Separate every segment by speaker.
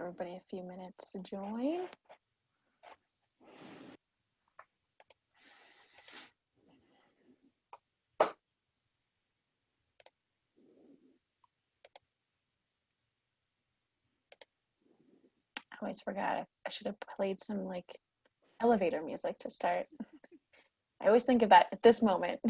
Speaker 1: everybody a few minutes to join. I always forgot. I should have played some like elevator music to start. I always think of that at this moment.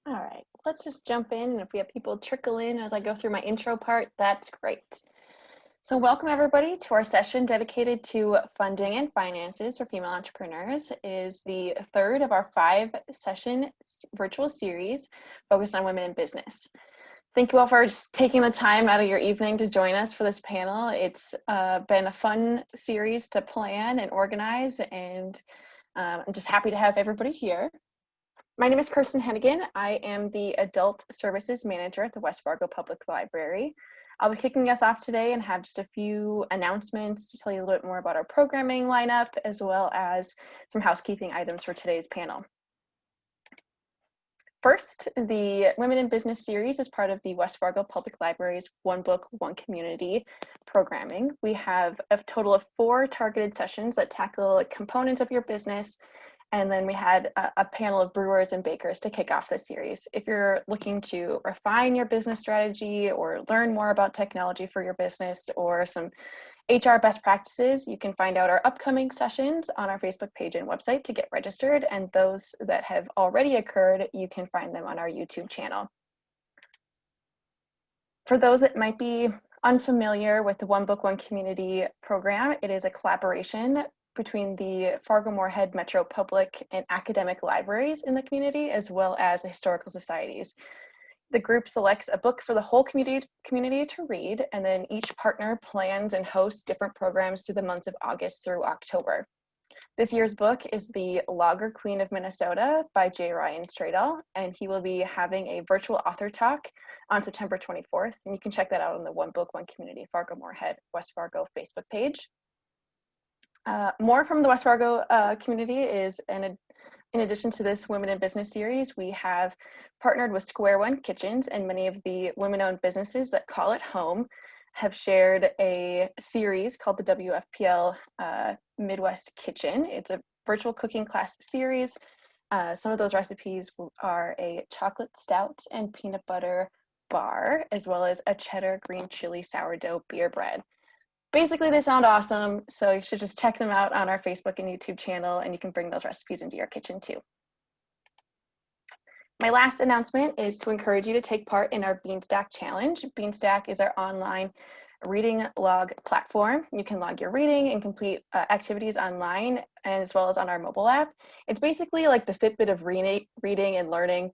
Speaker 1: All right, let's just jump in, and if we have people trickle in as I go through my intro part, that's great. So welcome everybody to our session dedicated to funding and finances for female entrepreneurs. It is the third of our 5-session virtual series focused on women in business. Thank you all for just taking the time out of your evening to join us for this panel. It's been a fun series to plan and organize, and I'm just happy to have everybody here. My name is Kirsten Hennigan. I am the Adult Services Manager at the West Fargo Public Library. I'll be kicking us off today and have just a few announcements to tell you a little bit more about our programming lineup, as well as some housekeeping items for today's panel. First, the Women in Business series is part of the West Fargo Public Library's One Book, One Community programming. We have a total of 4 targeted sessions that tackle components of your business, and then we had a panel of brewers and bakers to kick off this series. If you're looking to refine your business strategy or learn more about technology for your business or some HR best practices, you can find out our upcoming sessions on our Facebook page and website to get registered, and those that have already occurred, you can find them on our YouTube channel. For those that might be unfamiliar with the One Book, One Community program, it is a collaboration between the Fargo-Moorhead Metro Public and academic libraries in the community, as well as the historical societies. The group selects a book for the whole community to read, and then each partner plans and hosts different programs through the months of August through October. This year's book is The Lager Queen of Minnesota by J. Ryan Stradall, and he will be having a virtual author talk on September 24th, and you can check that out on the One Book, One Community Fargo-Moorhead West Fargo Facebook page. More from the West Fargo community is, in addition to this Women in Business series, we have partnered with Square One Kitchens, and many of the women-owned businesses that call it home have shared a series called the WFPL Midwest Kitchen. It's a virtual cooking class series. Some of those recipes are a chocolate stout and peanut butter bar, as well as a cheddar green chili sourdough beer bread. Basically, they sound awesome, so you should just check them out on our Facebook and YouTube channel, and you can bring those recipes into your kitchen too. My last announcement is to encourage you to take part in our Beanstack Challenge. Beanstack is our online reading log platform. You can log your reading and complete activities online, as well as on our mobile app. It's basically like the Fitbit of reading and learning.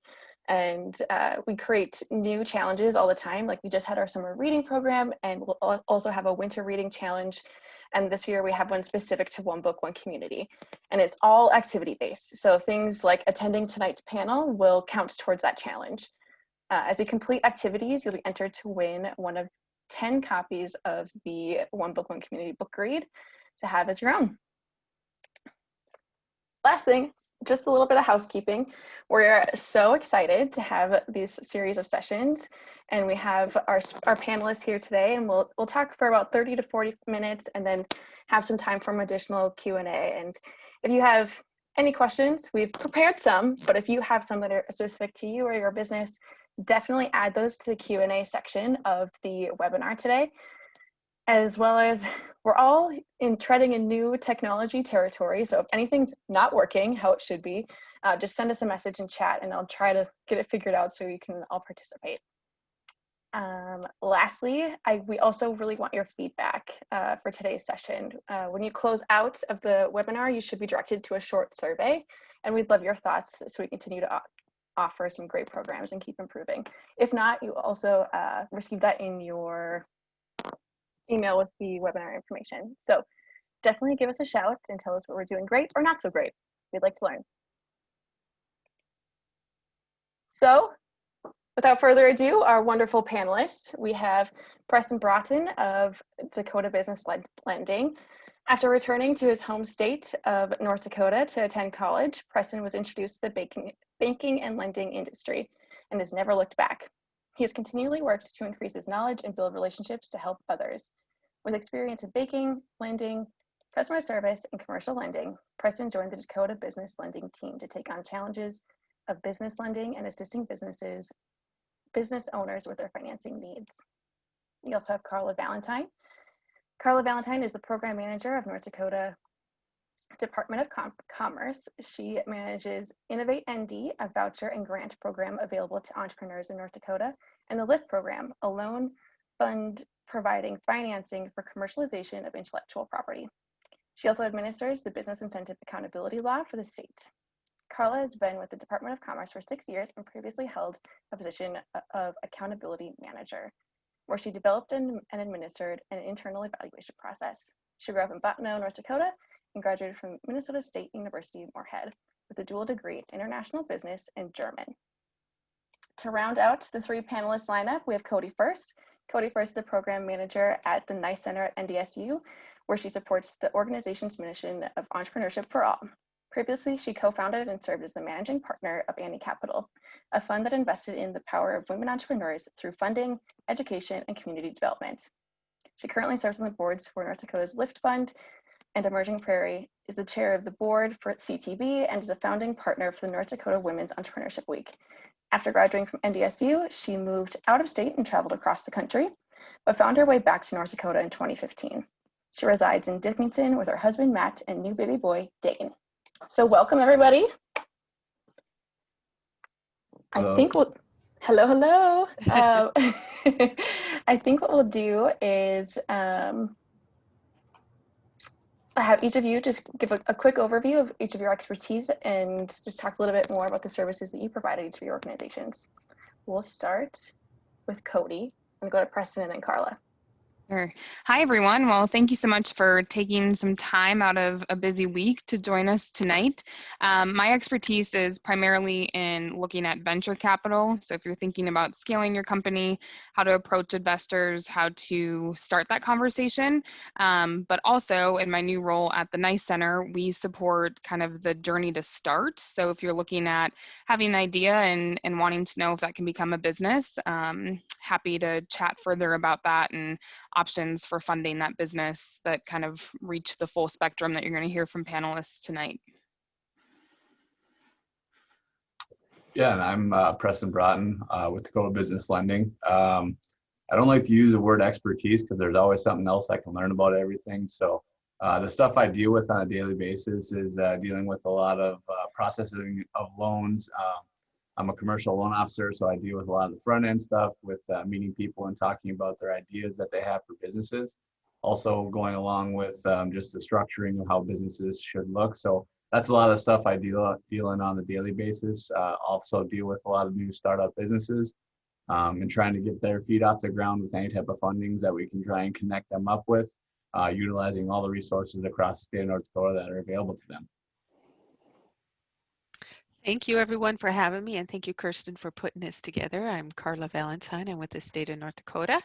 Speaker 1: And we create new challenges all the time. Like we just had our summer reading program, and we'll also have a winter reading challenge. And this year we have one specific to One Book, One Community. And it's all activity based. So things like attending tonight's panel will count towards that challenge. As you complete activities, you'll be entered to win one of 10 copies of the One Book, One Community book read to have as your own. Last thing, just a little bit of housekeeping. We're so excited to have this series of sessions, and we have our panelists here today, and we'll talk for about 30 to 40 minutes and then have some time for additional Q&A. And if you have any questions, we've prepared some, but if you have some that are specific to you or your business, definitely add those to the Q&A section of the webinar today. As well as we're all treading in new technology territory. So if anything's not working how it should be, just send us a message in chat and I'll try to get it figured out so you can all participate. Lastly, we also really want your feedback for today's session. When you close out of the webinar, you should be directed to a short survey, and we'd love your thoughts so we continue to offer some great programs and keep improving. If not, you also receive that in your email with the webinar information. So definitely give us a shout and tell us what we're doing great or not so great. We'd like to learn. So without further ado, our wonderful panelists, we have Preston Braathen of Dakota Business Lending. After returning to his home state of North Dakota to attend college, Preston was introduced to the banking and lending industry and has never looked back. He has continually worked to increase his knowledge and build relationships to help others. With experience in banking, lending, customer service, and commercial lending, Preston joined the Dakota Business Lending team to take on challenges of business lending and assisting business owners with their financing needs. We also have Carla Valentine. Carla Valentine is the program manager of North Dakota Department of Commerce. She manages Innovate ND, a voucher and grant program available to entrepreneurs in North Dakota, and the LIFT program, a loan fund providing financing for commercialization of intellectual property. She also administers the Business Incentive Accountability Law for the state. Carla has been with the Department of Commerce for 6 years and previously held a position of accountability manager, where she developed and administered an internal evaluation process. She grew up in Bottineau, North Dakota, and graduated from Minnesota State University, Moorhead, with a dual degree in international business and German. To round out the three panelist lineup, we have Kodee Furst. Kodee Furst is the program manager at the NICE Center at NDSU, where she supports the organization's mission of entrepreneurship for all. Previously, she co-founded and served as the managing partner of Annie Capital, a fund that invested in the power of women entrepreneurs through funding, education, and community development. She currently serves on the boards for North Dakota's LIFT Fund and Emerging Prairie, is the chair of the board for CTB, and is a founding partner for the North Dakota Women's Entrepreneurship Week. After graduating from NDSU, she moved out of state and traveled across the country, but found her way back to North Dakota in 2015. She resides in Dickinson with her husband, Matt, and new baby boy, Dane. So welcome, everybody. Hello. I think we'll, hello. I think what we'll do is have each of you just give a quick overview of each of your expertise and just talk a little bit more about the services that you provide at each of your organizations. We'll start with Kodee and go to Preston and then Carla.
Speaker 2: Sure. Hi, everyone. Well, thank you so much for taking some time out of a busy week to join us tonight. My expertise is primarily in looking at venture capital. So if you're thinking about scaling your company, how to approach investors, how to start that conversation. But also in my new role at the NICE Center, we support kind of the journey to start. So if you're looking at having an idea and wanting to know if that can become a business, happy to chat further about that and options for funding that business that kind of reach the full spectrum that you're going to hear from panelists tonight.
Speaker 3: Yeah, and I'm Preston Braathen with Dakota Business Lending. I don't like to use the word expertise because there's always something else I can learn about everything. So the stuff I deal with on a daily basis is dealing with a lot of processing of loans. I'm a commercial loan officer, so I deal with a lot of the front end stuff with meeting people and talking about their ideas that they have for businesses. Also going along with just the structuring of how businesses should look. So that's a lot of stuff I deal in on a daily basis. Also deal with a lot of new startup businesses and trying to get their feet off the ground with any type of fundings that we can try and connect them up with, utilizing all the resources across the state of North Dakota that are available to them.
Speaker 4: Thank you everyone for having me, and thank you Kirsten for putting this together. I'm Carla Valentine. I'm with the state of North Dakota.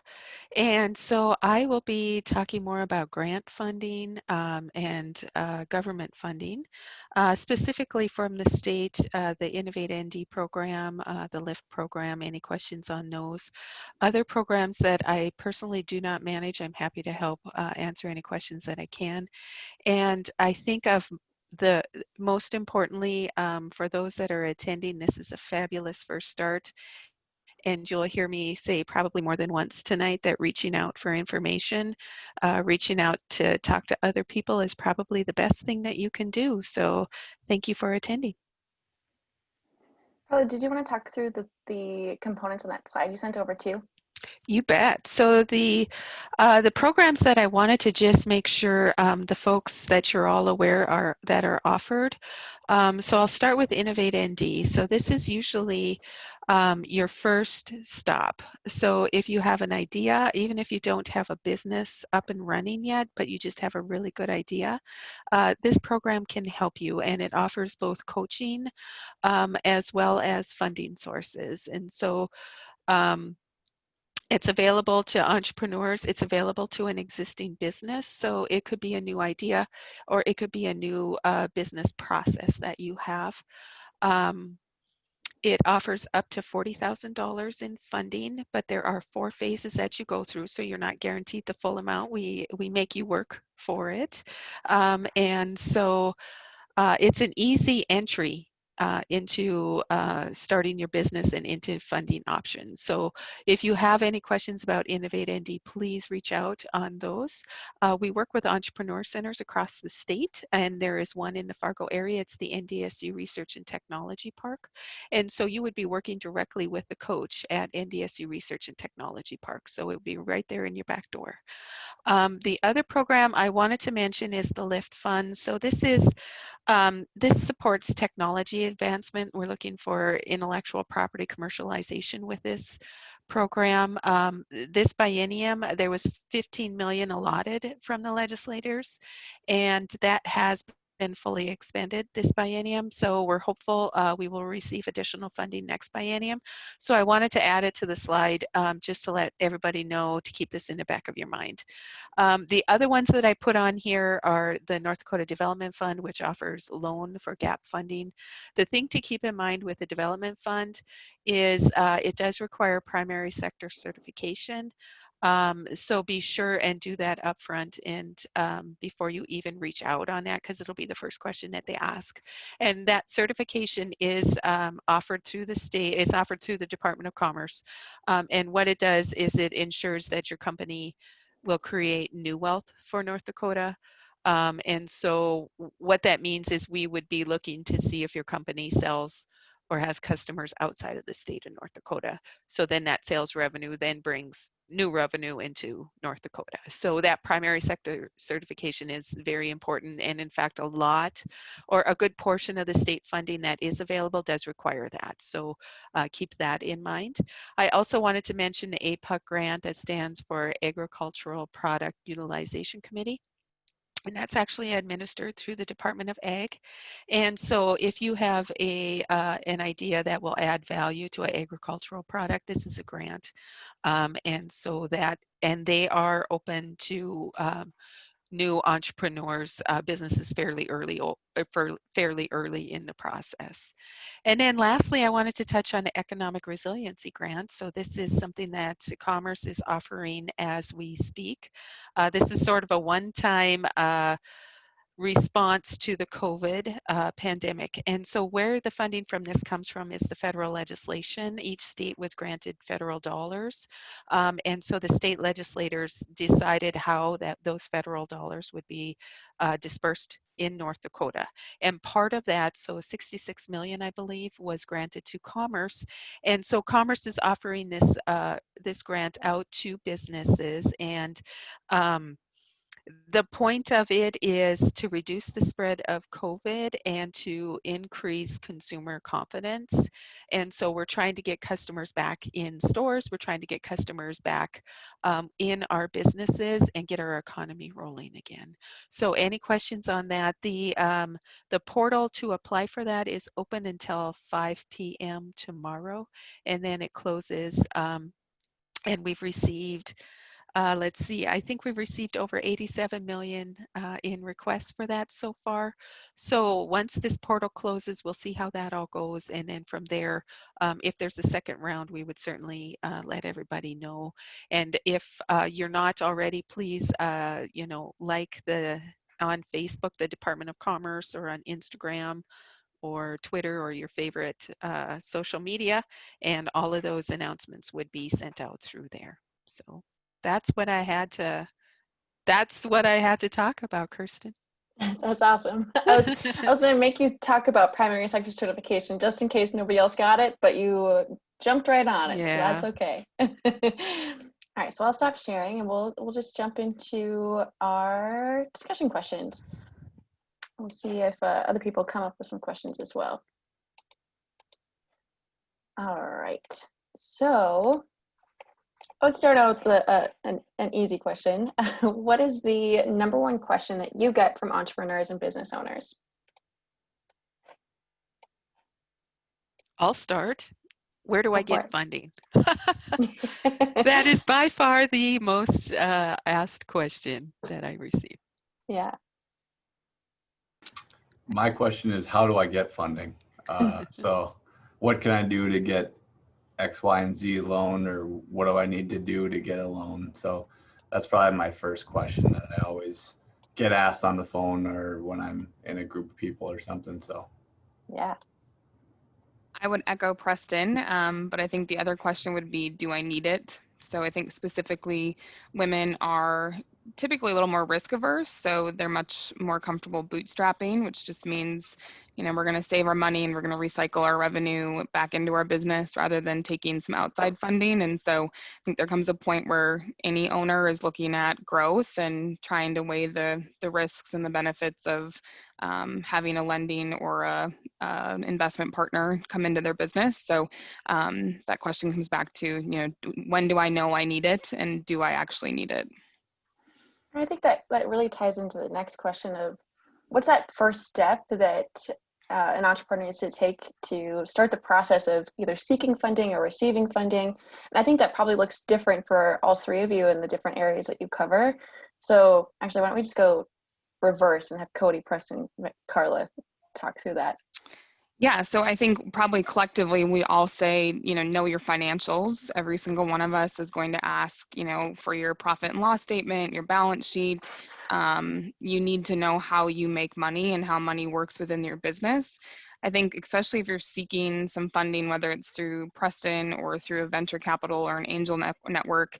Speaker 4: And so I will be talking more about grant funding and government funding, specifically from the state, the Innovate ND program, the LIFT program, any questions on those. Other programs that I personally do not manage, I'm happy to help answer any questions that I can. And I think of the most importantly, for those that are attending, this is a fabulous first start. And you'll hear me say probably more than once tonight that reaching out for information, reaching out to talk to other people is probably the best thing that you can do. So thank you for attending.
Speaker 1: Carla, did you want to talk through the components on that slide you sent over too?
Speaker 4: You bet. So the programs that I wanted to just make sure the folks that you're all aware are that are offered. So I'll start with Innovate ND. So this is usually your first stop. So if you have an idea, even if you don't have a business up and running yet, but you just have a really good idea, this program can help you, and it offers both coaching as well as funding sources. And so it's available to entrepreneurs. It's available to an existing business. So it could be a new idea, or it could be a new business process that you have. It offers up to $40,000 in funding, but there are 4 phases that you go through, so you're not guaranteed the full amount. We make you work for it. And so it's an easy entry into starting your business and into funding options. So if you have any questions about Innovate ND, please reach out on those. We work with entrepreneur centers across the state, and there is one in the Fargo area. It's the NDSU Research and Technology Park. And so you would be working directly with the coach at NDSU Research and Technology Park. So it would be right there in your back door. The other program I wanted to mention is the LIFT Fund. So this supports technology advancement. We're looking for intellectual property commercialization with this program. This biennium, there was 15 million allotted from the legislators, and that has been fully expended this biennium. So we're hopeful we will receive additional funding next biennium. So I wanted to add it to the slide just to let everybody know to keep this in the back of your mind. The other ones that I put on here are the North Dakota Development Fund, which offers loan for gap funding. The thing to keep in mind with the Development Fund is it does require primary sector certification. So be sure and do that upfront and before you even reach out on that, because it'll be the first question that they ask. And that certification is offered through the state, it's offered through the Department of Commerce. And what it does is it ensures that your company will create new wealth for North Dakota. And so what that means is we would be looking to see if your company sells or has customers outside of the state of North Dakota. So then that sales revenue then brings new revenue into North Dakota. So that primary sector certification is very important. And in fact, a lot or a good portion of the state funding that is available does require that. So keep that in mind. I also wanted to mention the APUC grant that stands for Agricultural Product Utilization Committee. And that's actually administered through the Department of Ag. And so if you have an idea that will add value to an agricultural product, this is a grant. And so and they are open to new entrepreneurs, businesses fairly early in the process. And then lastly, I wanted to touch on the economic resiliency grant. So this is something that Commerce is offering as we speak. This is sort of a one-time response to the COVID pandemic. And so where the funding from this comes from is the federal legislation. Each state was granted federal dollars. And so the state legislators decided how those federal dollars would be dispersed in North Dakota. And part of that, so 66 million, I believe, was granted to Commerce. And so Commerce is offering this grant out to businesses, and The point of it is to reduce the spread of COVID and to increase consumer confidence. And so we're trying to get customers back in stores. We're trying to get customers back in our businesses and get our economy rolling again. So any questions on that? The portal to apply for that is open until 5 p.m. tomorrow, and then it closes. And we've received let's see, I think we've received over 87 million in requests for that so far. So once this portal closes, we'll see how that all goes. And then from there, if there's a second round, we would certainly let everybody know. And if you're not already, please, like on Facebook, the Department of Commerce, or on Instagram or Twitter, or your favorite social media, and all of those announcements would be sent out through there. So that's what I had to talk about, Kirsten.
Speaker 1: That's awesome. I was going to make you talk about primary sector certification just in case nobody else got it, but you jumped right on it.
Speaker 4: Yeah.
Speaker 1: So that's okay. All right, so I'll stop sharing and we'll just jump into our discussion questions. We'll see if other people come up with some questions as well. All right, so let's start out with an easy question. What is the #1 question that you get from entrepreneurs and business owners?
Speaker 4: I'll start. Where do I get funding? That is by far the most asked question that I receive.
Speaker 1: Yeah.
Speaker 3: My question is, how do I get funding? So what can I do to get X, Y, and Z loan, or what do I need to do to get a loan? So that's probably my first question that I always get asked on the phone or when I'm in a group of people or something. So
Speaker 1: yeah,
Speaker 2: I would echo Preston, but I think the other question would be, do I need it? So I think specifically women are typically a little more risk averse, so they're much more comfortable bootstrapping, which just means, we're going to save our money and we're going to recycle our revenue back into our business rather than taking some outside funding. And so I think there comes a point where any owner is looking at growth and trying to weigh the risks and the benefits of having a lending or an investment partner come into their business. So that question comes back to, when do I know I need it, and do I actually need it?
Speaker 1: I think that really ties into the next question of what's that first step that an entrepreneur needs to take to start the process of either seeking funding or receiving funding. And I think that probably looks different for all three of you in the different areas that you cover. So actually, why don't we just go reverse and have Kodee, Preston, Carla talk through that?
Speaker 2: Yeah, so I think probably collectively we all say, know your financials. Every single one of us is going to ask, for your profit and loss statement, your balance sheet. You need to know how you make money and how money works within your business. I think especially if you're seeking some funding, whether it's through Preston or through a venture capital or an angel network,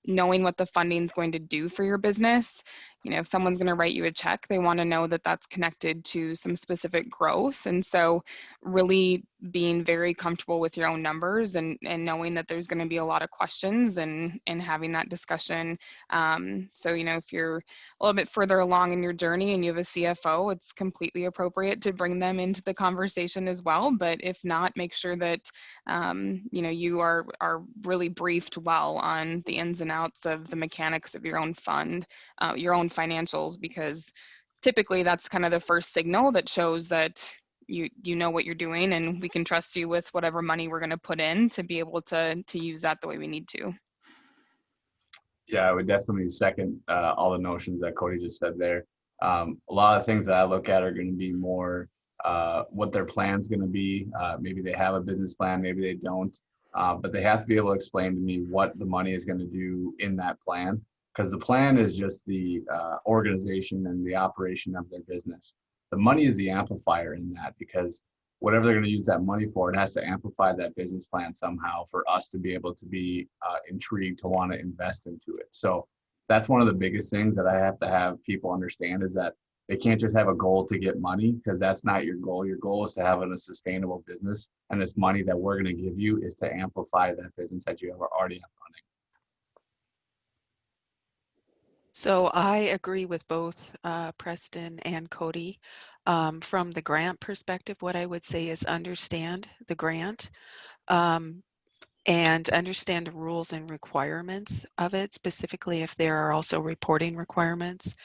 Speaker 2: knowing what the funding is going to do for your business. If someone's going to write you a check, they want to know that that's connected to some specific growth. And so really being very comfortable with your own numbers and knowing that there's going to be a lot of questions and having that discussion. So, if you're a little bit further along in your journey and you have a CFO, it's completely appropriate to bring them into the conversation as well. But if not, make sure that, you are really briefed well on the ins and outs of the mechanics of your own fund, your own financials, because typically that's kind of the first signal that shows that you know what you're doing, and we can trust you with whatever money we're going to put in to be able to use that the way we need to.
Speaker 3: yeah, I would definitely second all the notions that Kodee just said there. A lot of things that I look at are going to be more what their plan's going to be. Maybe they have a business plan, maybe they don't, but they have to be able to explain to me what the money is going to do in that plan, because the plan is just the organization and the operation of their business. The money is the amplifier in that, because whatever they're going to use that money for, it has to amplify that business plan somehow for us to be able to be intrigued to want to invest into it. So that's one of the biggest things that I have to have people understand, is that they can't just have a goal to get money, because that's not your goal. Your goal is to have a sustainable business, and this money that we're going to give you is to amplify that business that you have already have running.
Speaker 4: So I agree with both Preston and Kodee. From the grant perspective, what I would say is understand the grant. And understand the rules and requirements of it, specifically if there are also reporting requirements,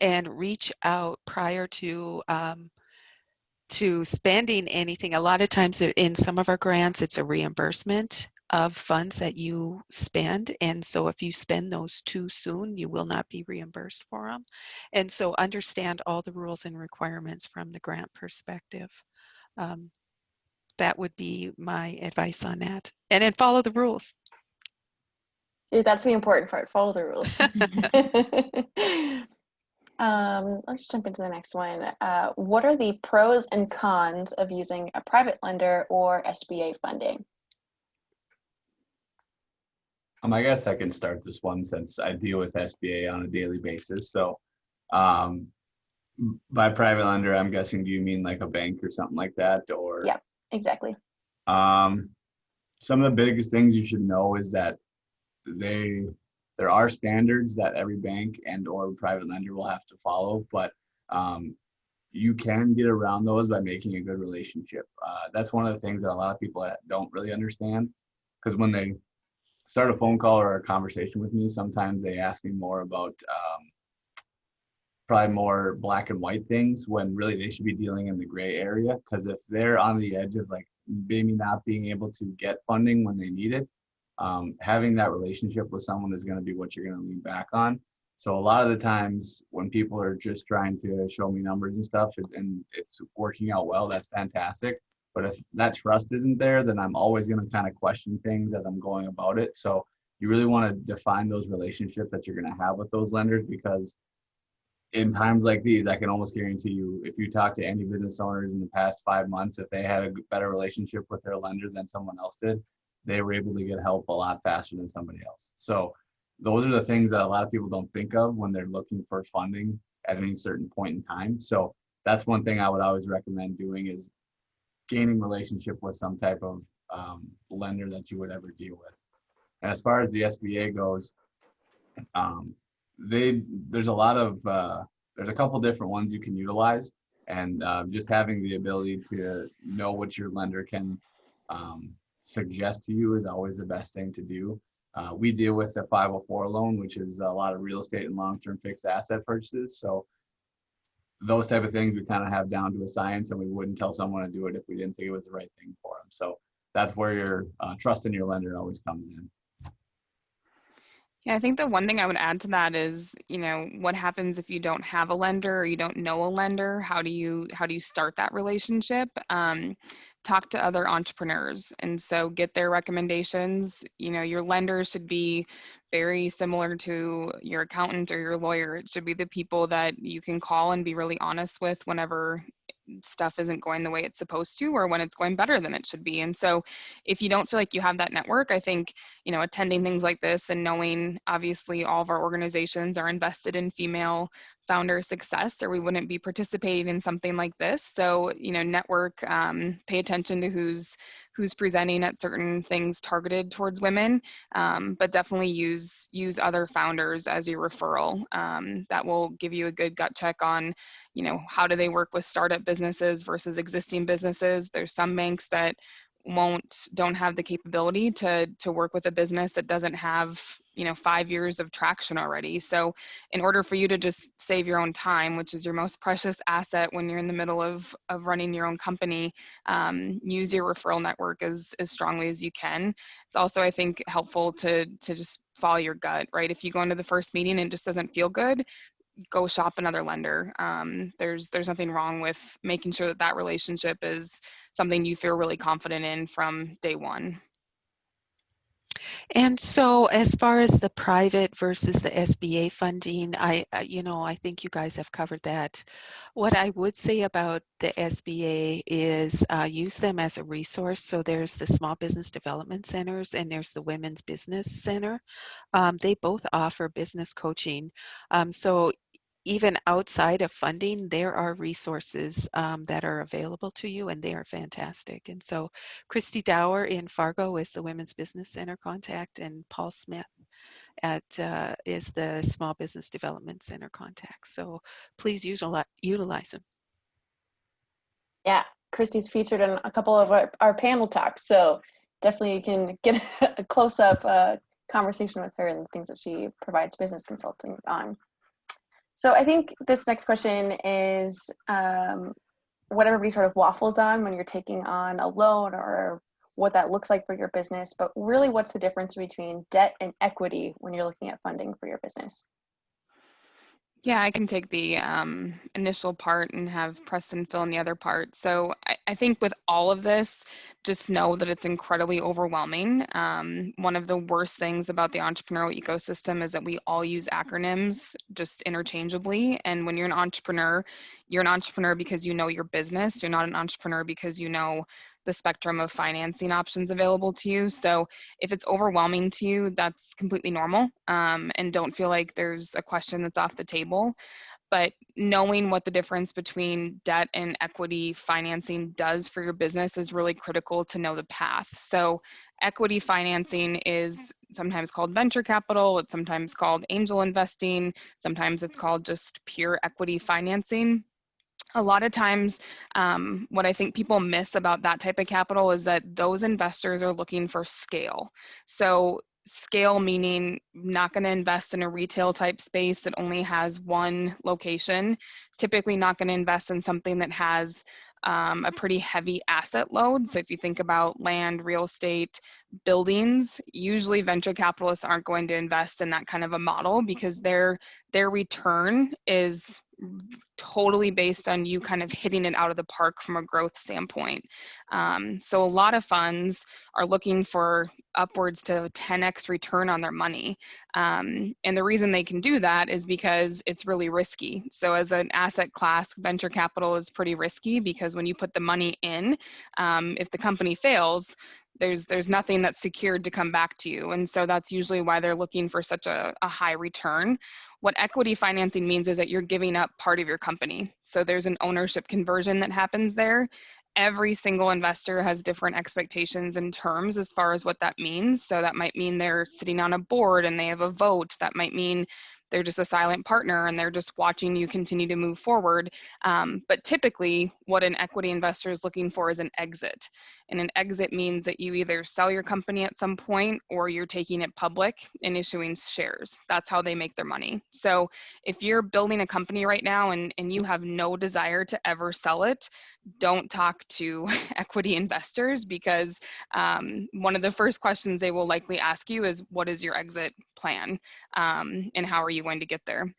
Speaker 4: and reach out prior to spending anything. A lot of times in some of our grants, it's a reimbursement of funds that you spend. And so if you spend those too soon, you will not be reimbursed for them. And so understand all the rules and requirements from the grant perspective. Um, that would be my advice on that. And then follow the rules.
Speaker 1: That's the important part. Follow the rules. Let's jump into the next one. What are the pros and cons of using a private lender or SBA funding?
Speaker 3: I guess I can start this one since I deal with SBA on a daily basis. So um, by private lender, I'm guessing, do you mean like a bank or something like that? Or
Speaker 1: Yeah, exactly.
Speaker 3: Some of the biggest things you should know is that there are standards that every bank and or private lender will have to follow, but you can get around those by making a good relationship. That's one of the things that a lot of people don't really understand, because when they start a phone call or a conversation with me, sometimes they ask me more about probably more black and white things when really they should be dealing in the gray area. Because if they're on the edge of like maybe not being able to get funding when they need it, having that relationship with someone is going to be what you're going to lean back on. So a lot of the times when people are just trying to show me numbers and stuff and it's working out well, that's fantastic. But if that trust isn't there, then I'm always going to kind of question things as I'm going about it. So you really want to define those relationships that you're going to have with those lenders, because in times like these, I can almost guarantee you, if you talk to any business owners in the past 5 months, if they had a better relationship with their lenders than someone else did, they were able to get help a lot faster than somebody else. So those are the things that a lot of people don't think of when they're looking for funding at any certain point in time. So that's one thing I would always recommend doing, is gaining relationship with some type of lender that you would ever deal with. And as far as the SBA goes, there's a lot of there's a couple different ones you can utilize, and just having the ability to know what your lender can suggest to you is always the best thing to do. We deal with the 504 loan, which is a lot of real estate and long-term fixed asset purchases. So those type of things we kind of have down to a science, and we wouldn't tell someone to do it if we didn't think it was the right thing for them. So that's where your trust in your lender always comes in.
Speaker 2: Yeah, I think the one thing I would add to that is, what happens if you don't have a lender or you don't know a lender? How do you start that relationship? Talk to other entrepreneurs, and so get their recommendations. Your lender should be very similar to your accountant or your lawyer. It should be the people that you can call and be really honest with whenever stuff isn't going the way it's supposed to, or when it's going better than it should be. And so if you don't feel like you have that network, I think, attending things like this and knowing, obviously all of our organizations are invested in female founder success, or we wouldn't be participating in something like this. So, network, pay attention to who's presenting at certain things targeted towards women, but definitely use other founders as your referral. That will give you a good gut check on, how do they work with startup businesses versus existing businesses. There's some banks that don't have the capability to work with a business that doesn't have 5 years of traction already. So in order for you to just save your own time, which is your most precious asset when you're in the middle of running your own company, use your referral network as strongly as you can. It's also, I think, helpful to just follow your gut, right? If you go into the first meeting and it just doesn't feel good, go shop another lender. There's nothing wrong with making sure that relationship is something you feel really confident in from day one.
Speaker 4: And so as far as the private versus the SBA funding, I think you guys have covered that. What I would say about the SBA is use them as a resource. So there's the Small Business Development Centers and there's the Women's Business Center. They both offer business coaching. So even outside of funding, there are resources that are available to you, and they are fantastic. And so Christy Dower in Fargo is the Women's Business Center contact, and Paul Smith is the Small Business Development Center contact. So please utilize them.
Speaker 1: Yeah, Christy's featured in a couple of our panel talks, so definitely you can get a close-up conversation with her and the things that she provides business consulting on. So I think this next question is what everybody sort of waffles on when you're taking on a loan, or what that looks like for your business, but really what's the difference between debt and equity when you're looking at funding for your business?
Speaker 2: Yeah, I can take the initial part and have Preston fill in the other part. So I think with all of this, just know that it's incredibly overwhelming. One of the worst things about the entrepreneurial ecosystem is that we all use acronyms just interchangeably. And when you're an entrepreneur because you know your business. You're not an entrepreneur because you know the spectrum of financing options available to you. So if it's overwhelming to you, that's completely normal, and don't feel like there's a question that's off the table. But knowing what the difference between debt and equity financing does for your business is really critical to know the path. So equity financing is sometimes called venture capital, it's sometimes called angel investing, sometimes it's called just pure equity financing. A lot of times, what I think people miss about that type of capital is that those investors are looking for scale. So scale meaning not going to invest in a retail type space that only has one location, typically not going to invest in something that has a pretty heavy asset load. So if you think about land, real estate, buildings, usually venture capitalists aren't going to invest in that kind of a model because their return is totally based on you kind of hitting it out of the park from a growth standpoint. So a lot of funds are looking for upwards to 10x return on their money. And the reason they can do that is because it's really risky. So as an asset class, venture capital is pretty risky because when you put the money in, if the company fails, there's nothing that's secured to come back to you. And so that's usually why they're looking for such a high return. What equity financing means is that you're giving up part of your company. So there's an ownership conversion that happens there. Every single investor has different expectations and terms as far as what that means. So that might mean they're sitting on a board and they have a vote. That might mean they're just a silent partner and they're just watching you continue to move forward. But typically what an equity investor is looking for is an exit. And an exit means that you either sell your company at some point or you're taking it public and issuing shares. That's how they make their money. So if you're building a company right now and you have no desire to ever sell it, don't talk to equity investors because one of the first questions they will likely ask you is, what is your exit plan? And how are you going to get there?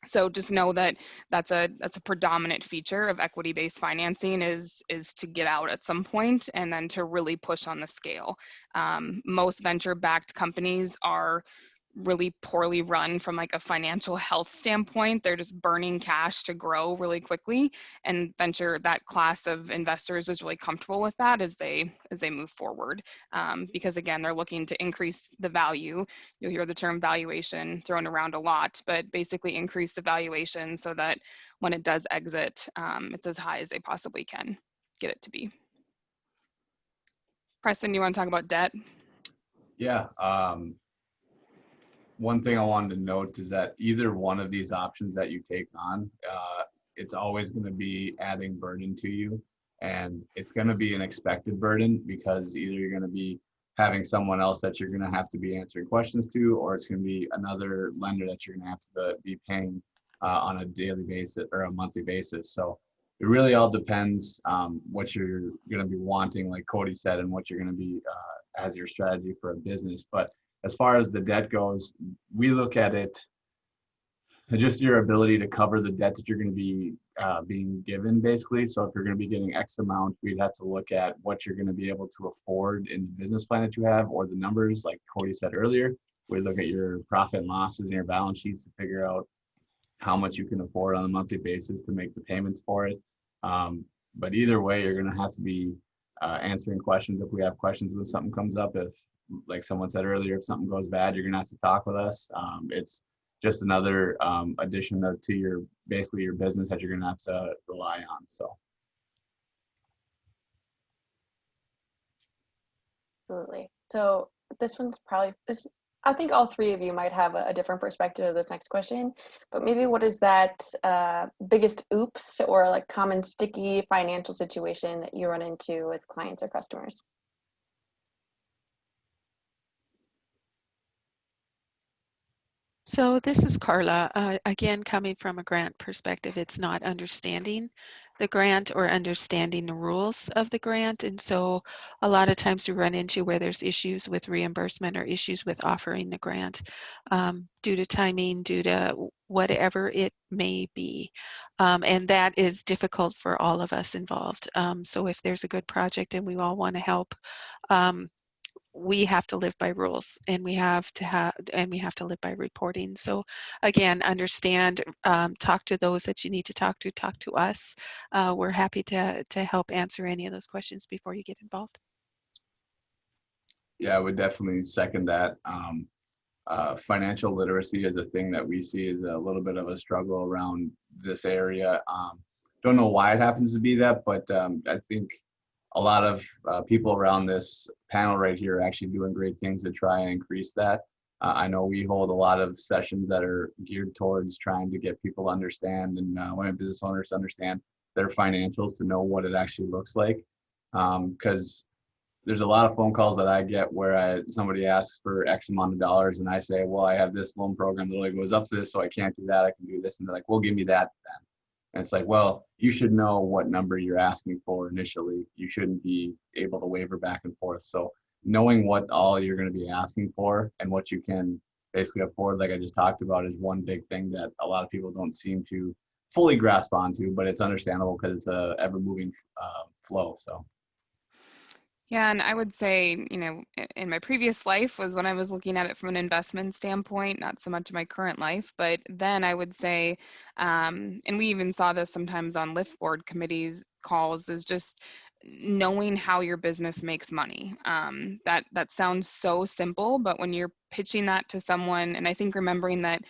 Speaker 2: So just know that that's a predominant feature of equity-based financing is to get out at some point and then to really push on the scale. Most venture-backed companies are really poorly run from like a financial health standpoint. They're just burning cash to grow really quickly, and venture, that class of investors, is really comfortable with that as they move forward, because again, they're looking to increase the value. You'll hear the term valuation thrown around a lot, but basically increase the valuation so that when it does exit, it's as high as they possibly can get it to be. Preston, you want to talk about debt?
Speaker 3: Yeah. One thing I wanted to note is that either one of these options that you take on, it's always going to be adding burden to you, and it's going to be an expected burden because either you're going to be having someone else that you're going to have to be answering questions to, or it's going to be another lender that you're going to have to be paying on a daily basis or a monthly basis. So it really all depends what you're going to be wanting, like Kodee said, and what you're going to be as your strategy for a business. But as far as the debt goes, we look at it just your ability to cover the debt that you're going to be being given, basically. So if you're going to be getting X amount, we'd have to look at what you're going to be able to afford in the business plan that you have, or the numbers, like Kodee said earlier. We look at your profit and losses in your balance sheets to figure out how much you can afford on a monthly basis to make the payments for it. But either way, you're going to have to be answering questions if we have questions when something comes up. If, like someone said earlier, if something goes bad, you're going to have to talk with us. It's just another addition to your, basically your business that you're going to have to rely on. So.
Speaker 1: Absolutely. So this one's probably, this I think all three of you might have a different perspective of this next question, but maybe what is that biggest oops or like common sticky financial situation that you run into with clients or customers?
Speaker 4: So this is Carla. Again, coming from a grant perspective, it's not understanding the grant or understanding the rules of the grant. And so a lot of times we run into where there's issues with reimbursement or issues with offering the grant due to timing, due to whatever it may be. And that is difficult for all of us involved. So if there's a good project and we all want to help, we have to live by rules, and we have to live by reporting. So again, understand, talk to those that you need to talk to us. We're happy to help answer any of those questions before you get involved.
Speaker 3: Yeah, I would definitely second that. Financial literacy is a thing that we see as a little bit of a struggle around this area. Don't know why it happens to be that, but I think a lot of people around this panel right here are actually doing great things to try and increase that. I know we hold a lot of sessions that are geared towards trying to get people to understand and women business owners to understand their financials, to know what it actually looks like. Because there's a lot of phone calls that I get where somebody asks for X amount of dollars and I say, well, I have this loan program that only goes up to this, so I can't do that. I can do this. And they're like, well, give me that then. And it's like, well, you should know what number you're asking for initially. You shouldn't be able to waver back and forth. So knowing what all you're going to be asking for and what you can basically afford, like I just talked about, is one big thing that a lot of people don't seem to fully grasp onto, but it's understandable because it's a ever moving flow. So.
Speaker 2: Yeah, and I would say, in my previous life was when I was looking at it from an investment standpoint, not so much my current life, but then I would say, and we even saw this sometimes on lift board committees calls, is just knowing how your business makes money. That sounds so simple, but when you're pitching that to someone, and I think remembering that,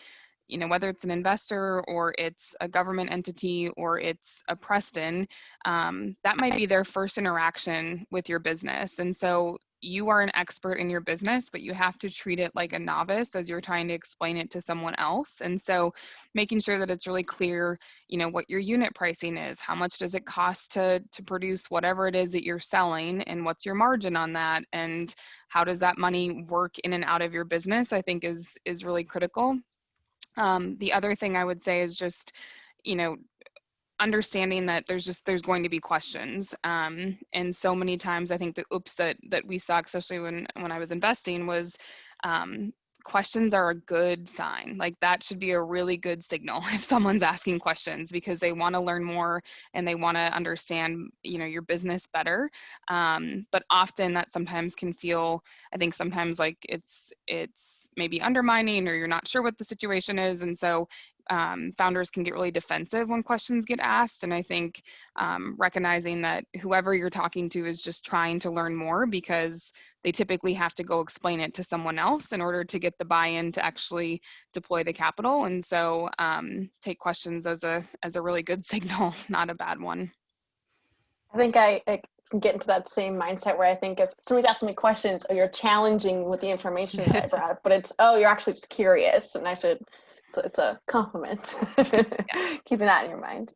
Speaker 2: whether it's an investor or it's a government entity or it's a Preston, that might be their first interaction with your business. And so you are an expert in your business, but you have to treat it like a novice as you're trying to explain it to someone else. And so making sure that it's really clear, what your unit pricing is, how much does it cost to produce whatever it is that you're selling, and what's your margin on that, and how does that money work in and out of your business, I think is really critical. The other thing I would say is just, understanding that there's going to be questions. And so many times I think the oops that we saw, especially when I was investing, was questions are a good sign. Like that should be a really good signal if someone's asking questions, because they want to learn more and they want to understand, your business better. But often that sometimes can feel, I think sometimes like it's maybe undermining, or you're not sure what the situation is. And so founders can get really defensive when questions get asked. And I think recognizing that whoever you're talking to is just trying to learn more, because they typically have to go explain it to someone else in order to get the buy-in to actually deploy the capital. And so take questions as a really good signal, not a bad one.
Speaker 1: I think I can get into that same mindset where I think if somebody's asking me questions, oh, you're challenging with the information that I brought up, but it's, oh, you're actually just curious, and it's a compliment. Yes. Keeping that in your mind.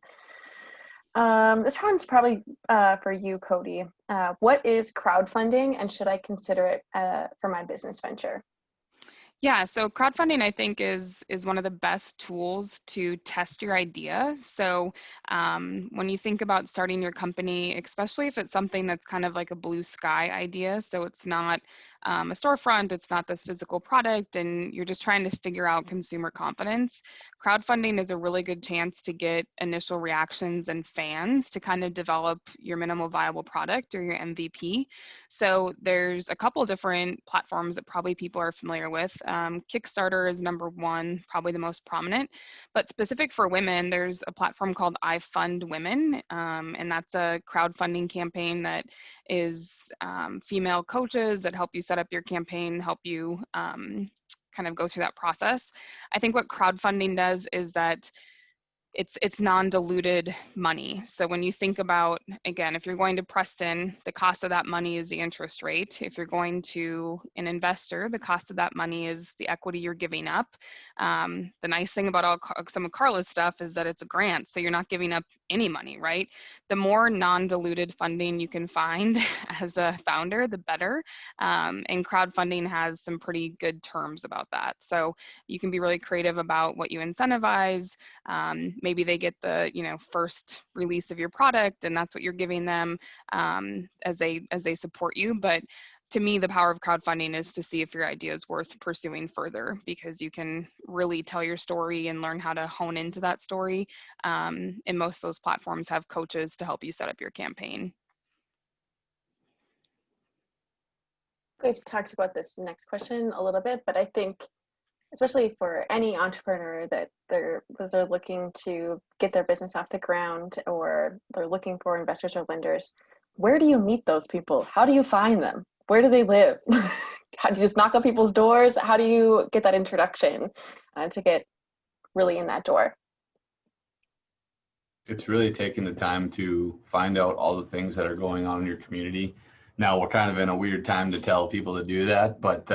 Speaker 1: This one's probably for you, Kodee. What is crowdfunding, and should I consider it for my business venture?
Speaker 2: Yeah, so crowdfunding, I think, is one of the best tools to test your idea. So when you think about starting your company, especially if it's something that's kind of like a blue sky idea, so it's not a storefront, it's not this physical product, and you're just trying to figure out consumer confidence, crowdfunding is a really good chance to get initial reactions and fans to kind of develop your minimal viable product, or your MVP. So there's a couple different platforms that probably people are familiar with. Kickstarter is number one, probably the most prominent, but specific for women, there's a platform called I Fund Women, and that's a crowdfunding campaign that is female coaches that help you set up your campaign, help you kind of go through that process. I think what crowdfunding does is that it's non-diluted money. So when you think about, again, if you're going to Preston, the cost of that money is the interest rate. If you're going to an investor, the cost of that money is the equity you're giving up. The nice thing about some of Carla's stuff is that it's a grant, so you're not giving up any money, right? The more non-diluted funding you can find as a founder, the better. And crowdfunding has some pretty good terms about that. So you can be really creative about what you incentivize. Maybe they get the first release of your product, and that's what you're giving them as they support you. But to me, the power of crowdfunding is to see if your idea is worth pursuing further, because you can really tell your story and learn how to hone into that story. And most of those platforms have coaches to help you set up your campaign.
Speaker 1: We've talked about this next question a little bit, but I think especially for any entrepreneur that they're looking to get their business off the ground, or they're looking for investors or lenders, where do you meet those people? How do you find them? Where do they live? How do you just knock on people's doors? How do you get that introduction to get really in that door?
Speaker 3: It's really taking the time to find out all the things that are going on in your community. Now we're kind of in a weird time to tell people to do that, but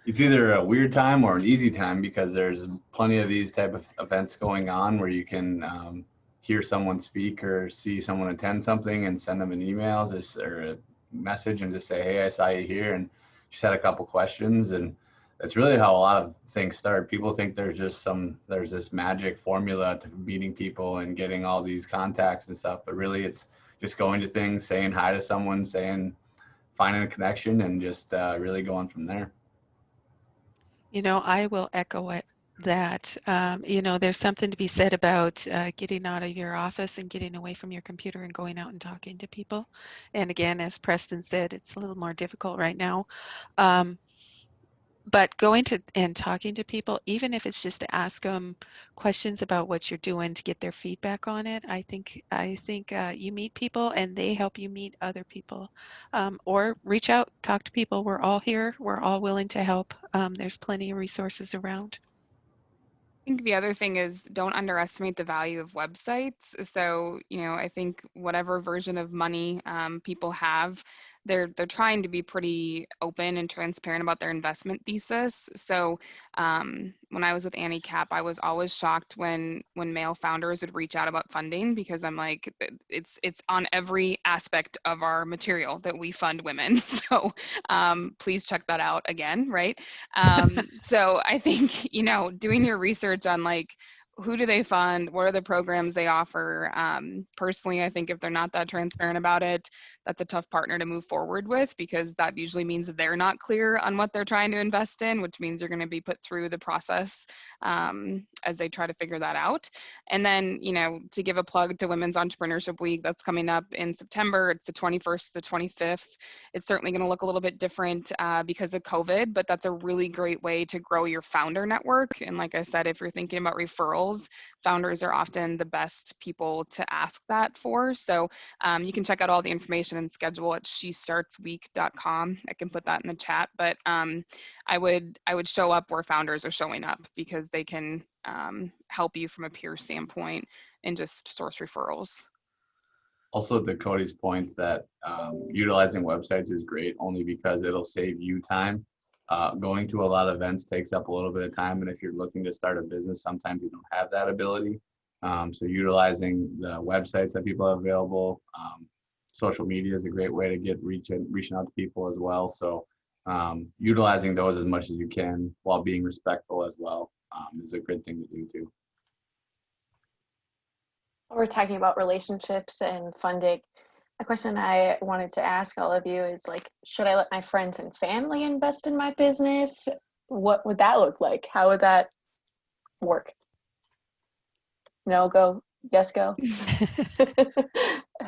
Speaker 3: it's either a weird time or an easy time, because there's plenty of these type of events going on where you can hear someone speak or see someone attend something and send them an email or a message and just say, hey, I saw you here and just had a couple questions. And that's really how a lot of things start. People think there's this magic formula to meeting people and getting all these contacts and stuff, but really it's just going to things, saying hi to someone, finding a connection, and just really going from there.
Speaker 4: I will echo it. That there's something to be said about getting out of your office and getting away from your computer and going out and talking to people. And again, as Preston said, it's a little more difficult right now. But going to and talking to people, even if it's just to ask them questions about what you're doing to get their feedback on it, I think you meet people and they help you meet other people. Or reach out, talk to people. We're all here. We're all willing to help. There's plenty of resources around.
Speaker 2: I think the other thing is, don't underestimate the value of websites. So, I think whatever version of money people have, they're trying to be pretty open and transparent about their investment thesis. So when I was with Annie Cap, I was always shocked when male founders would reach out about funding, because I'm like, it's on every aspect of our material that we fund women. So please check that out again, right? So I think, doing your research on like, who do they fund? What are the programs they offer? Personally, I think if they're not that transparent about it, that's a tough partner to move forward with, because that usually means that they're not clear on what they're trying to invest in, which means you're going to be put through the process as they try to figure that out. And then, to give a plug to Women's Entrepreneurship Week, that's coming up in September. It's the 21st to 25th. It's certainly going to look a little bit different because of COVID, but that's a really great way to grow your founder network. And like I said, if you're thinking about referrals, founders are often the best people to ask that for. So you can check out all the information and schedule at shestartsweek.com. I can put that in the chat, but I would show up where founders are showing up, because they can help you from a peer standpoint and just source referrals.
Speaker 3: Also, to Codee's point, that utilizing websites is great only because it'll save you time. Going to a lot of events takes up a little bit of time, and if you're looking to start a business, sometimes you don't have that ability. So utilizing the websites that people have available, social media is a great way to get reaching out to people as well. So utilizing those as much as you can while being respectful as well is a good thing to do too.
Speaker 1: We're talking about relationships and funding. A question I wanted to ask all of you is like, should I let my friends and family invest in my business? What would that look like? How would that work? No, go. Yes, go.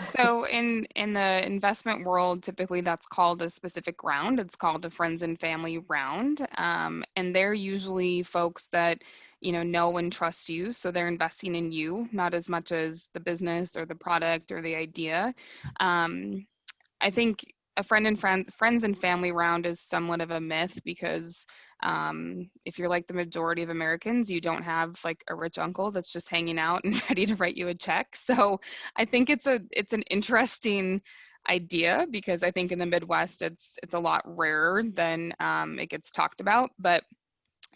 Speaker 2: So in the investment world, typically that's called a specific round. It's called a friends and family round. And they're usually folks that, know and trust you. So they're investing in you, not as much as the business or the product or the idea. I think a friends and family round is somewhat of a myth, because If you're like the majority of Americans, you don't have like a rich uncle that's just hanging out and ready to write you a check. So I think it's an interesting idea, because I think in the Midwest it's a lot rarer than it gets talked about. But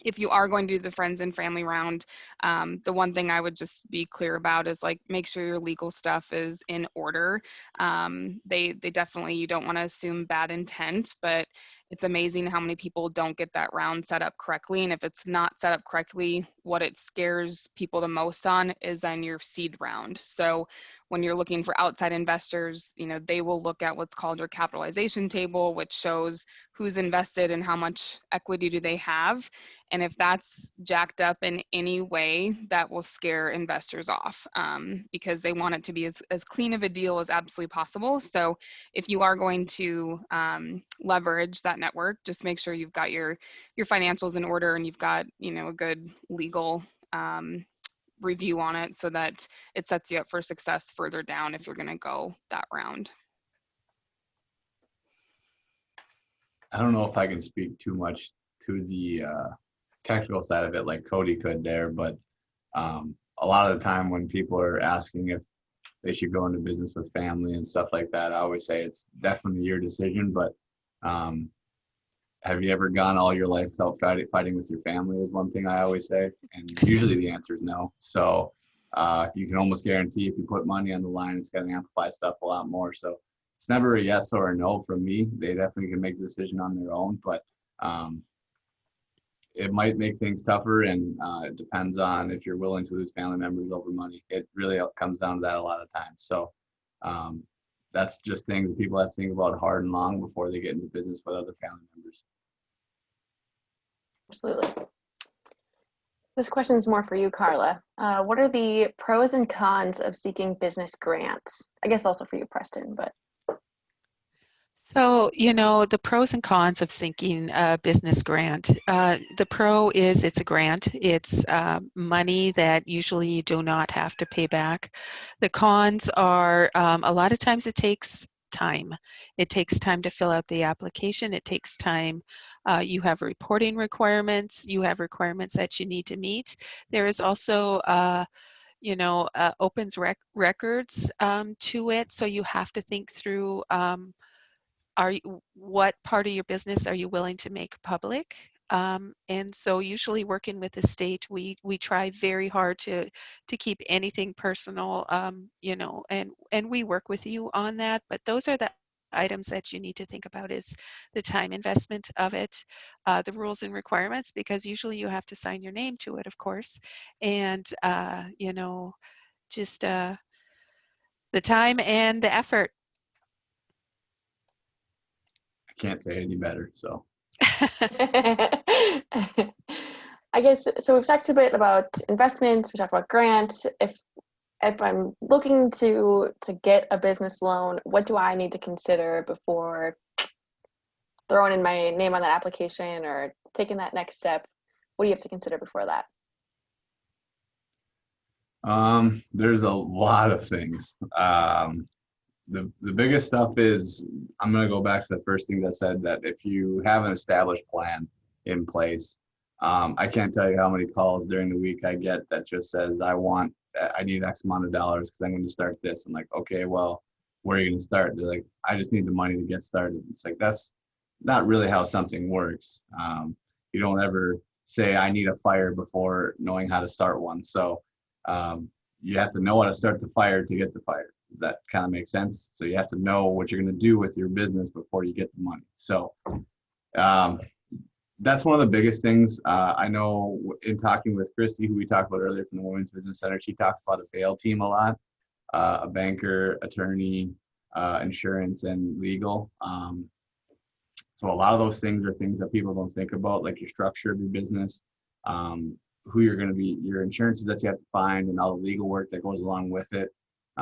Speaker 2: if you are going to do the friends and family round, the one thing I would just be clear about is like, make sure your legal stuff is in order. They definitely, you don't want to assume bad intent, but it's amazing how many people don't get that round set up correctly. And if it's not set up correctly, what it scares people the most on is on your seed round. So when you're looking for outside investors, you know, they will look at what's called your capitalization table, which shows who's invested and how much equity do they have. And if that's jacked up in any way, that will scare investors off, because they want it to be as clean of a deal as absolutely possible. So if you are going to leverage that network, just make sure you've got your financials in order, and you've got, you know, a good legal review on it, so that it sets you up for success further down if you're going to go that round.
Speaker 3: I don't know if I can speak too much to the technical side of it like Kodee could there, but a lot of the time when people are asking if they should go into business with family and stuff like that, I always say it's definitely your decision, but have you ever gone all your life without fighting with your family is one thing I always say, and usually the answer is no. So you can almost guarantee if you put money on the line, it's going to amplify stuff a lot more. So it's never a yes or a no from me. They definitely can make the decision on their own, but it might make things tougher, and it depends on if you're willing to lose family members over money. It really comes down to that a lot of times. So that's just things that people have to think about hard and long before they get into business with other family members.
Speaker 1: Absolutely. This question is more for you, Carla. What are the pros and cons of seeking business grants? I guess also for you, Preston, but.
Speaker 4: So, you know, the pros and cons of seeking a business grant. The pro is it's a grant. It's money that usually you do not have to pay back. The cons are a lot of times it takes time. It takes time to fill out the application. It takes time. You have reporting requirements. You have requirements that you need to meet. There is also you know, opens records to it. So you have to think through what part of your business are you willing to make public? And so usually working with the state, we try very hard to keep anything personal, you know, and we work with you on that. But those are the items that you need to think about, is the time investment of it, the rules and requirements, because usually you have to sign your name to it, of course, and you know, just the time and the effort.
Speaker 3: Can't say it any better. So
Speaker 1: I guess, so we've talked a bit about investments, we talked about grants. If I'm looking to get a business loan, what do I need to consider before throwing in my name on that application or taking that next step? What do you have to consider before that?
Speaker 3: There's a lot of things. The biggest stuff is, I'm going to go back to the first thing that said, that if you have an established plan in place, I can't tell you how many calls during the week I get that just says, I need X amount of dollars because I'm going to start this. I'm like, okay, well, where are you going to start? They're like, I just need the money to get started. It's like, that's not really how something works. You don't ever say, I need a fire before knowing how to start one. So you have to know how to start the fire to get the fire. Does that kind of make sense? So you have to know what you're going to do with your business before you get the money. So that's one of the biggest things. I know in talking with Christy, who we talked about earlier from the Women's Business Center, she talks about a bail team a lot, a banker, attorney, insurance, and legal. So a lot of those things are things that people don't think about, like your structure of your business, who you're going to be, your insurances that you have to find, and all the legal work that goes along with it.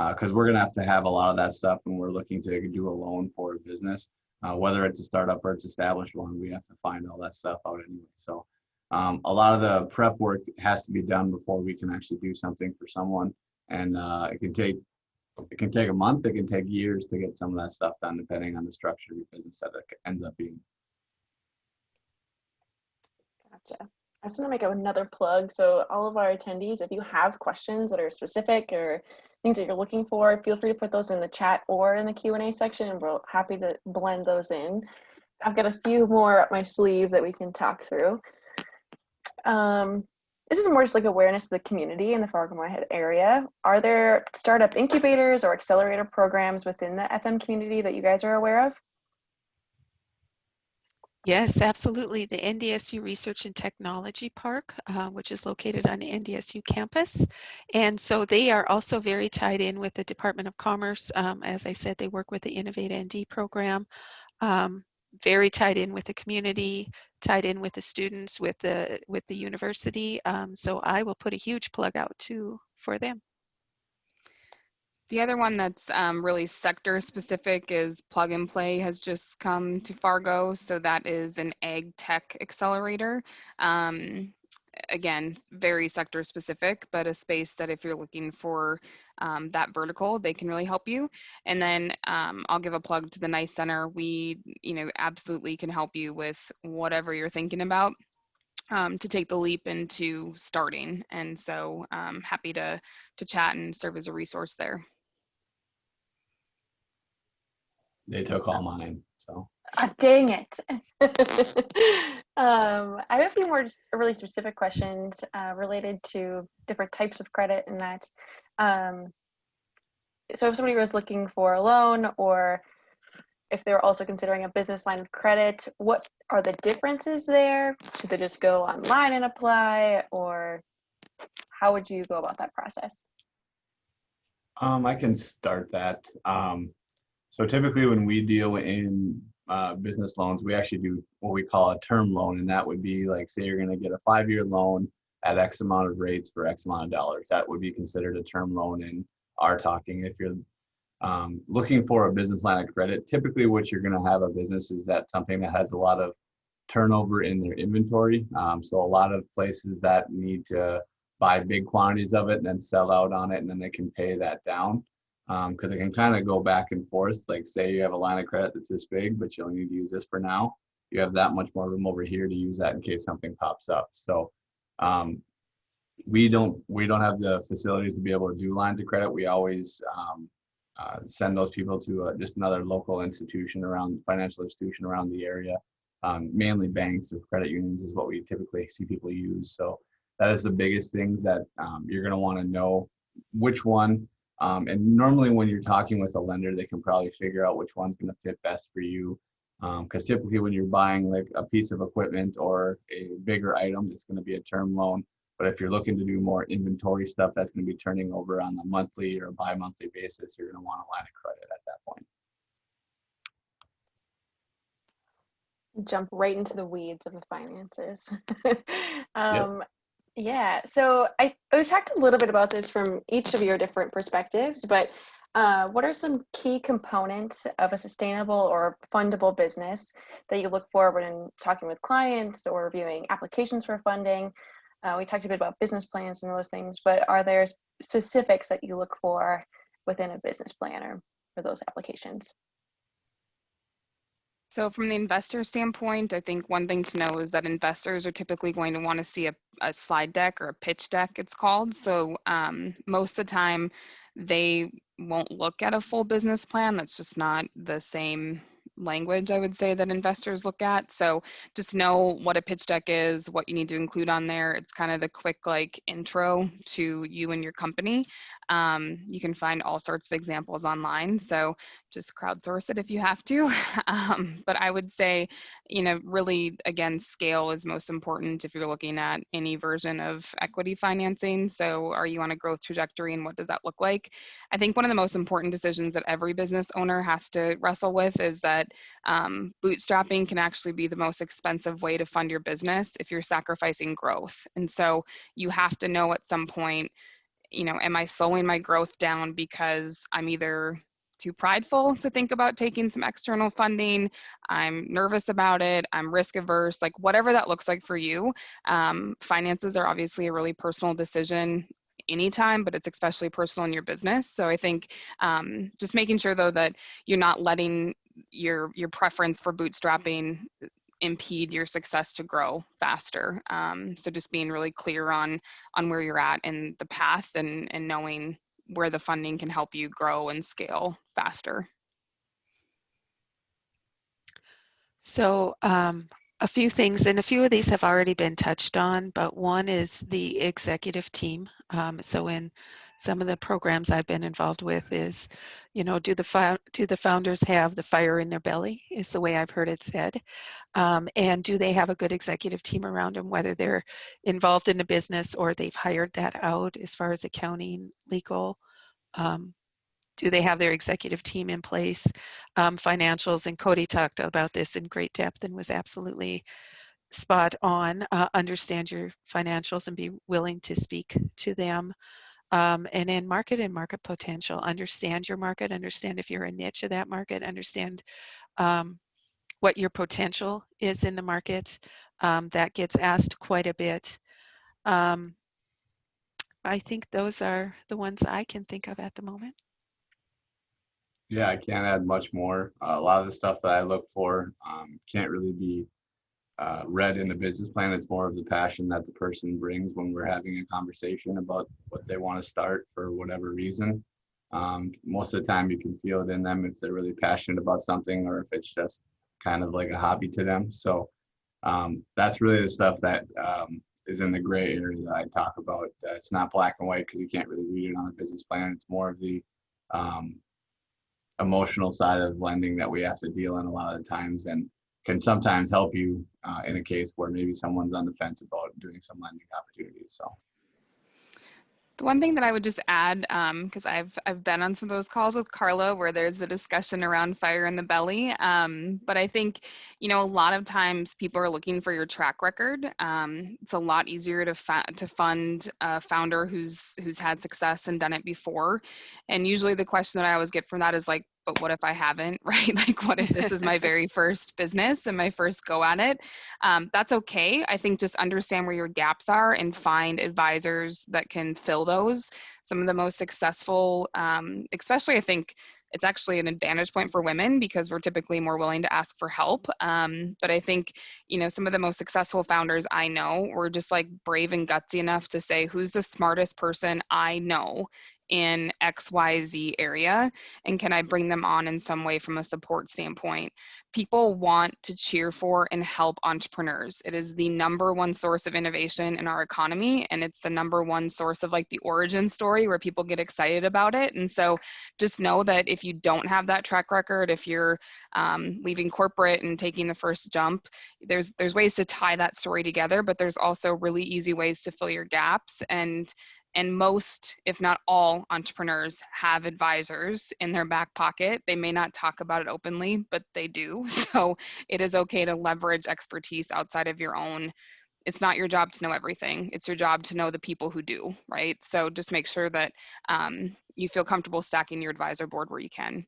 Speaker 3: Because we're going to have a lot of that stuff when we're looking to do a loan for a business, whether it's a startup or it's established one, we have to find all that stuff out anyway. So a lot of the prep work has to be done before we can actually do something for someone. And it can take a month, it can take years to get some of that stuff done, depending on the structure of your business that it ends up being.
Speaker 1: I just want to make another plug. So all of our attendees, if you have questions that are specific or things that you're looking for, feel free to put those in the chat or in the Q&A section, and we're happy to blend those in. I've got a few more up my sleeve that we can talk through. This is more just like awareness of the community in the Fargo-Moorhead area. Are there startup incubators or accelerator programs within the FM community that you guys are aware of?
Speaker 4: Yes, absolutely. The NDSU Research and Technology Park, which is located on the NDSU campus. And so they are also very tied in with the Department of Commerce. As I said, they work with the Innovate ND program, very tied in with the community, tied in with the students, with the university. So I will put a huge plug out for them.
Speaker 2: The other one that's really sector specific is Plug and Play has just come to Fargo. So that is an ag tech accelerator. Again, very sector specific, but a space that if you're looking for that vertical, they can really help you. And then I'll give a plug to the NICE Center. We, absolutely can help you with whatever you're thinking about to take the leap into starting. And so happy to chat and serve as a resource there.
Speaker 3: They took all mine, so.
Speaker 1: Dang it. I have a few more just really specific questions related to different types of credit, and that so if somebody was looking for a loan, or if they're also considering a business line of credit, what are the differences there? Should they just go online and apply, or how would you go about that process?
Speaker 3: I can start that. So typically when we deal in business loans, we actually do what we call a term loan, and that would be like, say you're going to get a 5-year loan at X amount of rates for X amount of dollars. That would be considered a term loan in our talking. If you're looking for a business line of credit, typically what you're going to have a business is that something that has a lot of turnover in their inventory. So a lot of places that need to buy big quantities of it and then sell out on it, and then they can pay that down. Because it can kind of go back and forth. Like say you have a line of credit that's this big, but you only need to use this for now. You have that much more room over here to use that in case something pops up. So we don't have the facilities to be able to do lines of credit. We always send those people to just another local institution financial institution around the area. Mainly banks or credit unions is what we typically see people use. So that is the biggest things that you're going to want to know which one. And normally when you're talking with a lender, they can probably figure out which one's going to fit best for you. Because typically when you're buying like a piece of equipment or a bigger item, it's going to be a term loan. But if you're looking to do more inventory stuff, that's going to be turning over on a monthly or bi-monthly basis, you're going to want a line of credit at that point.
Speaker 1: Jump right into the weeds of the finances.
Speaker 3: Yep.
Speaker 1: Yeah, so we've talked a little bit about this from each of your different perspectives, but what are some key components of a sustainable or fundable business that you look for when talking with clients or reviewing applications for funding? We talked a bit about business plans and those things, but are there specifics that you look for within a business plan or for those applications?
Speaker 2: So from the investor standpoint, I think one thing to know is that investors are typically going to want to see a slide deck or a pitch deck, it's called. So most of the time, they won't look at a full business plan. That's just not the same language, I would say, that investors look at. So just know what a pitch deck is, what you need to include on there. It's kind of the quick intro to you and your company. You can find all sorts of examples online, so just crowdsource it if you have to. But I would say, really, again, scale is most important if you're looking at any version of equity financing. So are you on a growth trajectory, and what does that look like? I think one of the most important decisions that every business owner has to wrestle with is that bootstrapping can actually be the most expensive way to fund your business if you're sacrificing growth. And so you have to know at some point, am I slowing my growth down because I'm either too prideful to think about taking some external funding, I'm nervous about it, I'm risk averse, whatever that looks like for you. Finances are obviously a really personal decision anytime, but it's especially personal in your business. So I think just making sure though that you're not letting your preference for bootstrapping impede your success to grow faster. So just being really clear on where you're at in the path, and knowing where the funding can help you grow and scale faster.
Speaker 4: So a few things, and a few of these have already been touched on, but one is the executive team. So in some of the programs I've been involved with is, you know, do the founders have the fire in their belly, is the way I've heard it said. And do they have a good executive team around them, whether they're involved in the business or they've hired that out as far as accounting, legal, do they have their executive team in place? Financials, and Kodee talked about this in great depth and was absolutely spot on. Understand your financials and be willing to speak to them. And then market and market potential. Understand your market, understand if you're a niche of that market, understand what your potential is in the market. That gets asked quite a bit. I think those are the ones I can think of at the moment.
Speaker 3: Yeah, I can't add much more. A lot of the stuff that I look for can't really be read in the business plan. It's more of the passion that the person brings when we're having a conversation about what they want to start for whatever reason. Most of the time you can feel it in them if they're really passionate about something or if it's just kind of like a hobby to them. So that's really the stuff that is in the gray area that I talk about. It's not black and white because you can't really read it on a business plan. It's more of the emotional side of lending that we have to deal in a lot of the times, and can sometimes help you in a case where maybe someone's on the fence about doing some lending opportunities. So
Speaker 2: The one thing that I would just add, because I've been on some of those calls with Carla where there's a discussion around fire in the belly, but I think, you know, a lot of times people are looking for your track record. It's a lot easier to fund a founder who's had success and done it before, and usually the question that I always get from that is like, but what if I haven't, right? Like, what if this is my very first business and my first go at it? That's okay. I think just understand where your gaps are and find advisors that can fill those. Some of the most successful, especially I think it's actually an advantage point for women because we're typically more willing to ask for help. But I think, you know, some of the most successful founders I know were just like brave and gutsy enough to say, who's the smartest person I know in XYZ area, and can I bring them on in some way from a support standpoint? People want to cheer for and help entrepreneurs. It is the #1 source of innovation in our economy, and it's the #1 source of like the origin story where people get excited about it. And so just know that if you don't have that track record, if you're leaving corporate and taking the first jump, there's ways to tie that story together, but there's also really easy ways to fill your gaps. And most, if not all, entrepreneurs have advisors in their back pocket. They may not talk about it openly, but they do. So it is okay to leverage expertise outside of your own. It's not your job to know everything. It's your job to know the people who do, right? So just make sure that you feel comfortable stacking your advisor board where you can.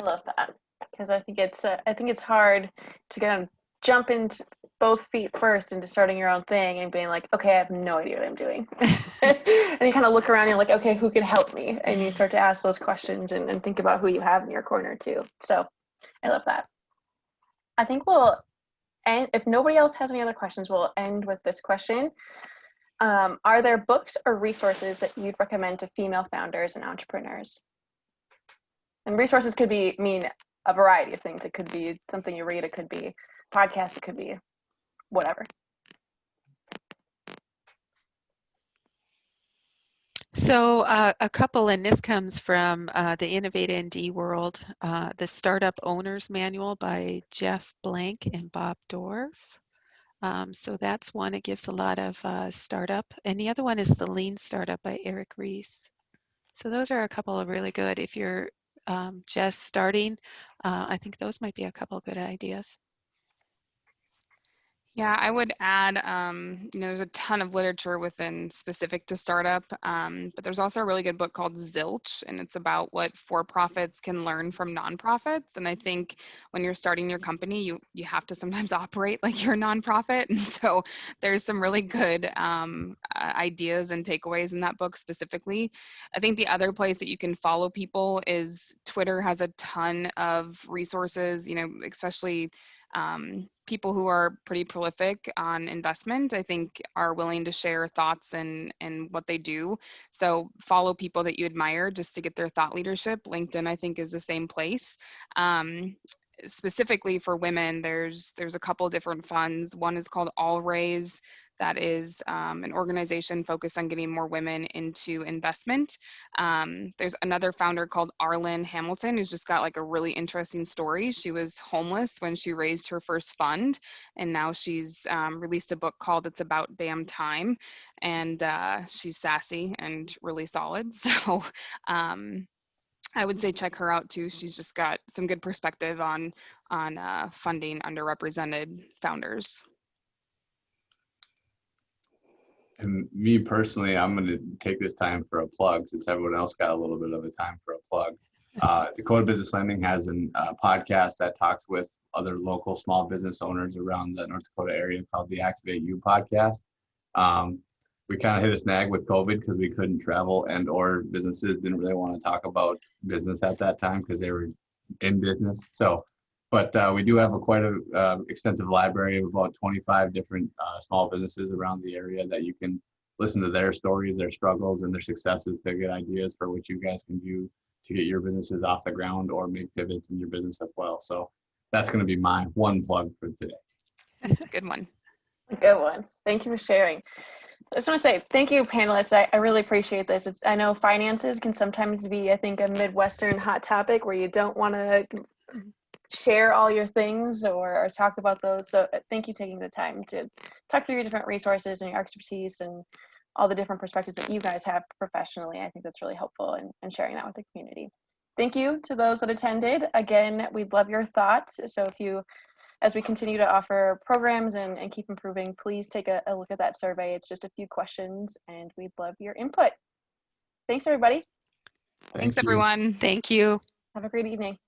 Speaker 1: I love that because I think it's hard to kind of jump into both feet first into starting your own thing and being like, okay, I have no idea what I'm doing. And you kind of look around and you're like, okay, who can help me? And you start to ask those questions and think about who you have in your corner too. So I love that. I think we'll end, if nobody else has any other questions, we'll end with this question. Are there books or resources that you'd recommend to female founders and entrepreneurs? And resources could mean a variety of things. It could be something you read, it could be a podcast, it could be whatever.
Speaker 4: So a couple, and this comes from the Innovate ND world, the Startup Owner's Manual by Jeff Blank and Bob Dorff. So that's one. It gives a lot of startup. And the other one is The Lean Startup by Eric Ries. So those are a couple of really good. If you're just starting, I think those might be a couple of good ideas.
Speaker 2: Yeah, I would add, there's a ton of literature within specific to startup, but there's also a really good book called Zilch, and it's about what for-profits can learn from nonprofits. And I think when you're starting your company, you have to sometimes operate like you're a nonprofit. And so there's some really good ideas and takeaways in that book specifically. I think the other place that you can follow people is Twitter has a ton of resources, especially people who are pretty prolific on investment, I think are willing to share thoughts and what they do. So follow people that you admire just to get their thought leadership. LinkedIn, I think, is the same place. Specifically for women, there's a couple different funds. One is called All Raise. That is an organization focused on getting more women into investment. There's another founder called Arlen Hamilton, who's just got like a really interesting story. She was homeless when she raised her first fund, and now she's released a book called It's About Damn Time, and she's sassy and really solid. So I would say check her out too. She's just got some good perspective on funding underrepresented founders.
Speaker 3: And me personally, I'm going to take this time for a plug since everyone else got a little bit of a time for a plug. Dakota Business Lending has a podcast that talks with other local small business owners around the North Dakota area called the Activate You podcast. We kind of hit a snag with COVID because we couldn't travel, and or businesses didn't really want to talk about business at that time because they were in business. So, but we do have quite a extensive library of about 25 different small businesses around the area that you can listen to their stories, their struggles, and their successes to get ideas for what you guys can do to get your businesses off the ground or make pivots in your business as well. So that's going to be my one plug for today.
Speaker 2: That's a good one.
Speaker 1: A good one. Thank you for sharing. I just want to say thank you, panelists. I really appreciate this. I know finances can sometimes be, I think, a Midwestern hot topic where you don't want to share all your things or talk about those. So thank you for taking the time to talk through your different resources and your expertise and all the different perspectives that you guys have professionally. I think that's really helpful in sharing that with the community. Thank you to those that attended. Again, we'd love your thoughts. So as we continue to offer programs and keep improving, please take a look at that survey. It's just a few questions and we'd love your input. Thanks, everybody.
Speaker 2: Thanks, everyone.
Speaker 4: Thank you.
Speaker 1: Have a great evening.